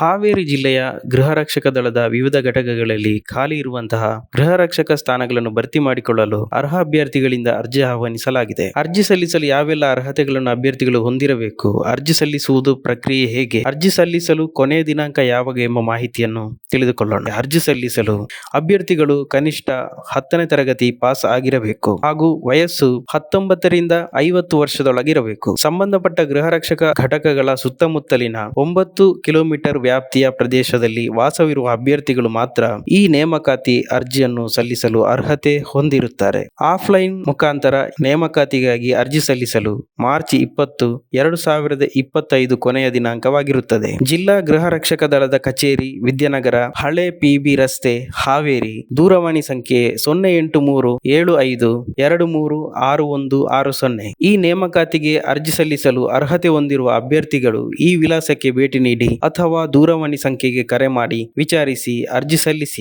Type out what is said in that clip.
ಹಾವೇರಿ ಜಿಲ್ಲೆಯ ಗೃಹರಕ್ಷಕ ದಳದ ವಿವಿಧ ಘಟಕಗಳಲ್ಲಿ ಖಾಲಿ ಇರುವಂತಹ ಗೃಹರಕ್ಷಕ ಸ್ಥಾನಗಳನ್ನು ಭರ್ತಿ ಮಾಡಿಕೊಳ್ಳಲು ಅರ್ಹ ಅಭ್ಯರ್ಥಿಗಳಿಂದ ಅರ್ಜಿ ಆಹ್ವಾನಿಸಲಾಗಿದೆ. ಅರ್ಜಿ ಸಲ್ಲಿಸಲು ಯಾವೆಲ್ಲ ಅರ್ಹತೆಗಳನ್ನು ಅಭ್ಯರ್ಥಿಗಳು ಹೊಂದಿರಬೇಕು, ಅರ್ಜಿ ಸಲ್ಲಿಸುವುದು ಪ್ರಕ್ರಿಯೆ ಹೇಗೆ, ಅರ್ಜಿ ಸಲ್ಲಿಸಲು ಕೊನೆಯ ದಿನಾಂಕ ಯಾವಾಗ ಎಂಬ ಮಾಹಿತಿಯನ್ನು ತಿಳಿದುಕೊಳ್ಳೋಣ. ಅರ್ಜಿ ಸಲ್ಲಿಸಲು ಅಭ್ಯರ್ಥಿಗಳು ಕನಿಷ್ಠ 10ನೇ ತರಗತಿ ಪಾಸ್ ಆಗಿರಬೇಕು ಹಾಗೂ ವಯಸ್ಸು 19ರಿಂದ 50 ವರ್ಷದೊಳಗಿರಬೇಕು. ಸಂಬಂಧಪಟ್ಟ ಗೃಹರಕ್ಷಕ ಘಟಕಗಳ ಸುತ್ತಮುತ್ತಲಿನ 9 ಕಿಲೋಮೀಟರ್ ವ್ಯಾಪ್ತಿಯ ಪ್ರದೇಶದಲ್ಲಿ ವಾಸವಿರುವ ಅಭ್ಯರ್ಥಿಗಳು ಮಾತ್ರ ಈ ನೇಮಕಾತಿ ಅರ್ಜಿಯನ್ನು ಸಲ್ಲಿಸಲು ಅರ್ಹತೆ ಹೊಂದಿರುತ್ತಾರೆ. ಆಫ್ಲೈನ್ ಮುಖಾಂತರ ನೇಮಕಾತಿಗಾಗಿ ಅರ್ಜಿ ಸಲ್ಲಿಸಲು ಮಾರ್ಚ್ 20, 2025 ಕೊನೆಯ ದಿನಾಂಕವಾಗಿರುತ್ತದೆ. ಜಿಲ್ಲಾ ಗೃಹರಕ್ಷಕ ದಳದ ಕಚೇರಿ, ವಿದ್ಯಾನಗರ, ಹಳೆ ಪಿಬಿ ರಸ್ತೆ, ಹಾವೇರಿ. ದೂರವಾಣಿ ಸಂಖ್ಯೆ 08375236160. ಈ ನೇಮಕಾತಿಗೆ ಅರ್ಜಿ ಸಲ್ಲಿಸಲು ಅರ್ಹತೆ ಹೊಂದಿರುವ ಅಭ್ಯರ್ಥಿಗಳು ಈ ವಿಳಾಸಕ್ಕೆ ಭೇಟಿ ನೀಡಿ ಅಥವಾ ದೂರವಾಣಿ ಸಂಖ್ಯೆಗೆ ಕರೆ ಮಾಡಿ ವಿಚಾರಿಸಿ ಅರ್ಜಿ ಸಲ್ಲಿಸಿ.